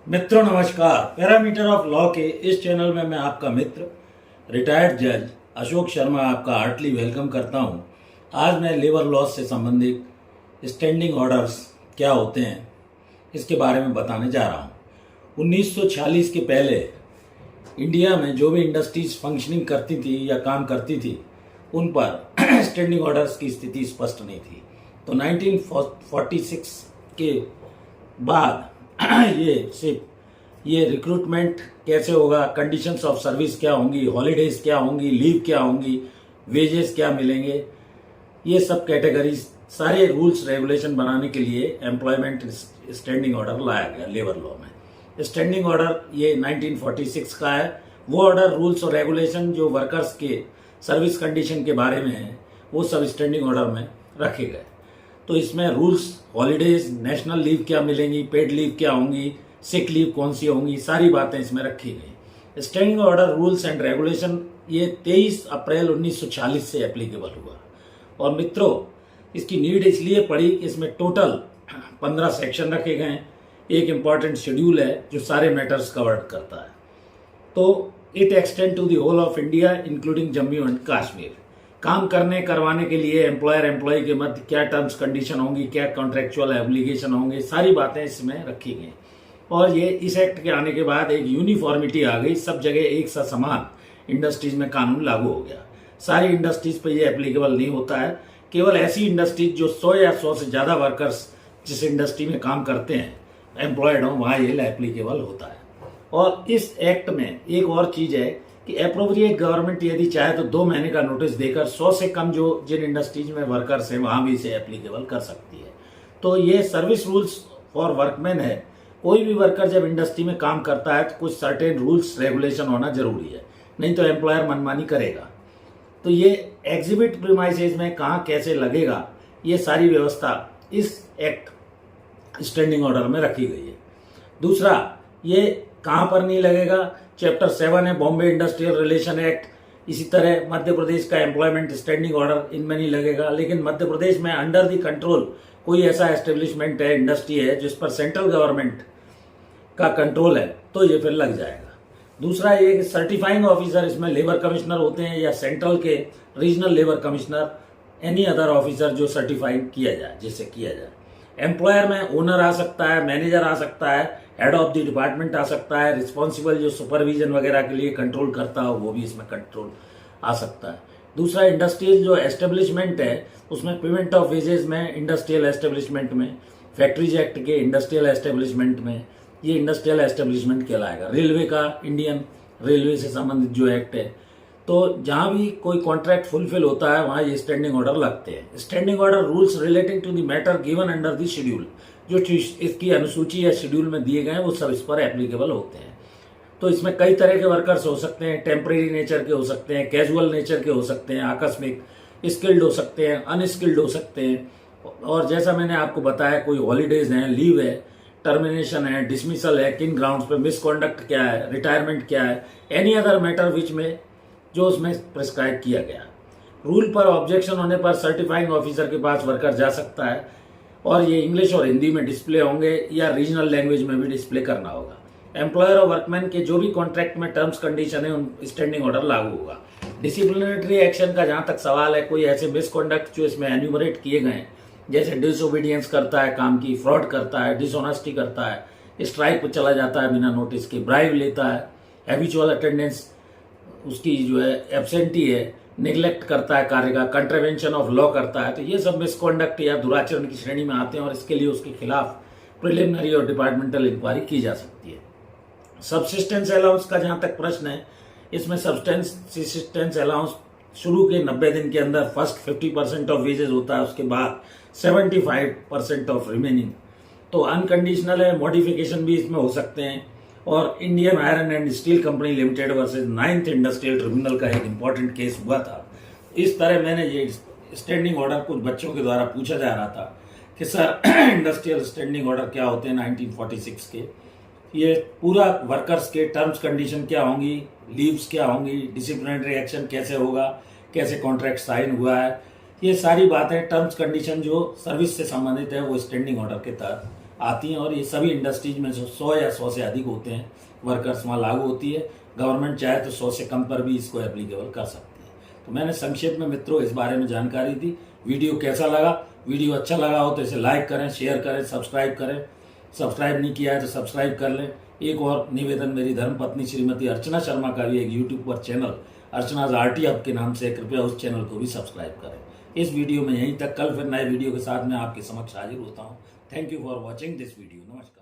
मित्रों नमस्कार। Parameter of law के इस चैनल में मैं आपका मित्र रिटायर्ड जज अशोक शर्मा आपका हार्टली वेलकम करता हूं। आज मैं लेबर लॉस से संबंधित स्टैंडिंग ऑर्डर्स क्या होते हैं इसके बारे में बताने जा रहा हूं। 1946 के पहले इंडिया में जो भी इंडस्ट्रीज फंक्शनिंग करती थी या काम करती थी उन पर स्टैंडिंग ऑर्डर्स की स्थिति स्पष्ट नहीं थी। तो 1946 के बाद ये रिक्रूटमेंट कैसे होगा, कंडीशंस ऑफ सर्विस क्या होंगी, हॉलीडेज क्या होंगी, लीव क्या होंगी, वेजेस क्या मिलेंगे, ये सब कैटेगरीज सारे रूल्स रेगुलेशन बनाने के लिए एम्प्लॉयमेंट स्टैंडिंग ऑर्डर लाया गया लेबर लॉ में। स्टैंडिंग ऑर्डर ये 1946 का है। वो ऑर्डर रूल्स और रेगुलेशन जो वर्कर्स के सर्विस कंडीशन के बारे में है वो सब स्टैंडिंग ऑर्डर में रखे गए। तो इसमें रूल्स, हॉलीडेज, नेशनल लीव क्या मिलेंगी, पेड लीव क्या होंगी, सिक लीव कौन सी होंगी, सारी बातें इसमें रखी गई। Standing order rules and regulation ये 23 अप्रैल 1946 से एप्लीकेबल हुआ। और मित्रों, इसकी नीड इसलिए पड़ी कि इसमें टोटल 15 सेक्शन रखे गए हैं। एक इम्पॉर्टेंट शेड्यूल है जो सारे मैटर्स कवर करता है। तो it extend to the whole of India including Jammu and Kashmir. काम करने करवाने के लिए एम्प्लॉयर एम्प्लॉय के मध्य क्या टर्म्स कंडीशन होंगी, क्या कॉन्ट्रेक्चुअल एब्लिगेशन होंगे, सारी बातें इसमें रखी गई। और ये इस एक्ट के आने के बाद एक यूनिफॉर्मिटी आ गई, सब जगह एक सा समान इंडस्ट्रीज में कानून लागू हो गया। सारी इंडस्ट्रीज पे ये एप्लीकेबल नहीं होता है। केवल ऐसी इंडस्ट्रीज जो 100 या 100 से ज्यादा वर्कर्स जिस इंडस्ट्री में काम करते हैं एम्प्लॉयड हो, वहां ये एप्लीकेबल होता है। और इस एक्ट में एक और चीज है कि अप्रोप्रिएट गवर्नमेंट यदि चाहे तो 2 महीने का नोटिस देकर 100 से कम जो जिन इंडस्ट्रीज में वर्कर्स हैं वहां भी इसे एप्लीकेबल कर सकती है। तो ये सर्विस रूल्स फॉर वर्कमैन है। कोई भी वर्कर जब इंडस्ट्री में काम करता है तो कुछ सर्टेन रूल्स रेगुलेशन होना जरूरी है, नहीं तो एम्प्लॉयर मनमानी करेगा। तो ये एग्जिबिट प्रीमाइसेज में कहाँ कैसे लगेगा, ये सारी व्यवस्था इस एक्ट स्टैंडिंग ऑर्डर में रखी गई है। दूसरा, ये कहाँ पर नहीं लगेगा, चैप्टर 7 है बॉम्बे इंडस्ट्रियल रिलेशन एक्ट। इसी तरह मध्य प्रदेश का एम्प्लॉयमेंट स्टैंडिंग ऑर्डर इनमें नहीं लगेगा। लेकिन मध्य प्रदेश में अंडर द कंट्रोल कोई ऐसा एस्टेब्लिशमेंट है, इंडस्ट्री है जिस पर सेंट्रल गवर्नमेंट का कंट्रोल है तो ये फिर लग जाएगा। दूसरा ये कि सर्टिफाइंग ऑफिसर इसमें लेबर कमिश्नर होते हैं या सेंट्रल के regional labour commissioner, any other officer जो सर्टिफाइड किया जाए, जिससे किया जाए। एम्प्लॉयर में ओनर आ सकता है, मैनेजर आ सकता है, हेड ऑफ द डिपार्टमेंट आ सकता है, रिस्पॉन्सिबल जो सुपरविजन वगैरह के लिए कंट्रोल करता हो वो भी इसमें कंट्रोल आ सकता है। दूसरा, इंडस्ट्रियल जो एस्टेब्लिशमेंट है उसमें पेमेंट ऑफ वेजेस में, इंडस्ट्रियल एस्टेब्लिशमेंट में, फैक्ट्रीज एक्ट के इंडस्ट्रियल एस्टेब्लिशमेंट में ये इंडस्ट्रियल एस्टेब्लिशमेंट कहलाएगा। रेलवे का, इंडियन रेलवे से संबंधित जो एक्ट है, तो जहां भी कोई कॉन्ट्रैक्ट फुलफिल होता है वहां ये स्टैंडिंग ऑर्डर लगते हैं। Standing order rules relating to the matter given under the schedule, जो इसकी अनुसूची या शेड्यूल में दिए गए हैं वो सब इस पर एप्लीकेबल होते हैं। तो इसमें कई तरह के वर्कर्स हो सकते हैं, टेम्परेरी नेचर के हो सकते हैं, कैजुअल नेचर के हो सकते हैं, आकस्मिक, स्किल्ड हो सकते हैं, अनस्किल्ड हो सकते हैं। और जैसा मैंने आपको बताया, कोई हॉलीडेज हैं, लीव है, टर्मिनेशन है, डिसमिसल है, किन ग्राउंड्स पे, मिसकॉन्डक्ट क्या है, रिटायरमेंट क्या है, एनी अदर मैटर विच में जो उसमें प्रिस्क्राइब किया गया। रूल पर ऑब्जेक्शन होने पर सर्टिफाइंग ऑफिसर के पास वर्कर जा सकता है और ये इंग्लिश और हिंदी में डिस्प्ले होंगे या रीजनल लैंग्वेज में भी डिस्प्ले करना होगा। एम्प्लॉयर और वर्कमैन के जो भी कॉन्ट्रैक्ट में टर्म्स कंडीशन है उन स्टैंडिंग ऑर्डर लागू होगा। डिसिप्लिनरी एक्शन का जहां तक सवाल है, कोई ऐसे मिसकॉन्डक्ट जो इसमें एन्यूमरेट किए गए हैं, जैसे डिसओबीडियंस करता है काम की, फ्रॉड करता है, डिसऑनेस्टी करता है, स्ट्राइक पर चला जाता है बिना नोटिस के, ब्राइब लेता है, हैबिचुअल अटेंडेंस उसकी जो है एब्सेंटी है, निगलेक्ट करता है कार्य का, कंट्रावेंशन ऑफ लॉ करता है, तो ये सब मिसकॉन्डक्ट या दुराचरण की श्रेणी में आते हैं और इसके लिए उसके खिलाफ प्रिलिमिनरी और डिपार्टमेंटल इंक्वायरी की जा सकती है। सबसिस्टेंस अलाउंस का जहां तक प्रश्न है, इसमें सबसिस्टेंस अलाउंस शुरू के 90 दिन के अंदर फर्स्ट 50% ऑफ वेजेस होता है, उसके बाद 75% ऑफ रिमेनिंग। तो अनकंडीशनल है, मॉडिफिकेशन भी इसमें हो सकते हैं। और Indian iron and steel company limited versus 9th industrial tribunal का एक इंपॉर्टेंट केस हुआ था। इस तरह मैंने ये स्टैंडिंग ऑर्डर कुछ बच्चों के द्वारा पूछा जा रहा था कि सर इंडस्ट्रियल स्टैंडिंग ऑर्डर क्या होते हैं 1946 के, ये पूरा वर्कर्स के टर्म्स कंडीशन क्या होंगी, लीव्स क्या होंगी, डिसिप्लिनरी एक्शन कैसे होगा, कैसे कॉन्ट्रैक्ट साइन हुआ है, ये सारी बातें टर्म्स कंडीशन जो सर्विस से संबंधित है वो स्टैंडिंग ऑर्डर के तहत आती हैं और ये सभी इंडस्ट्रीज में 100 या 100 से अधिक होते हैं वर्कर्स वहाँ लागू होती है। गवर्नमेंट चाहे तो 100 से कम पर भी इसको एप्लीकेबल कर सकती है। तो मैंने संक्षेप में मित्रों इस बारे में जानकारी दी। वीडियो कैसा लगा? वीडियो अच्छा लगा हो तो इसे लाइक करें, शेयर करें, सब्सक्राइब करें। सब्सक्राइब नहीं किया है तो सब्सक्राइब कर लें। एक और निवेदन, मेरी धर्मपत्नी श्रीमती अर्चना शर्मा का भी एक यूट्यूब पर चैनल अर्चनाज आरटी हब के नाम से, कृपया उस चैनल को भी सब्सक्राइब करें। इस वीडियो में यहीं तक। कल फिर नए वीडियो के साथ मैं आपके समक्ष हाजिर होता हूँ। Thank you for watching this video. नमस्कार।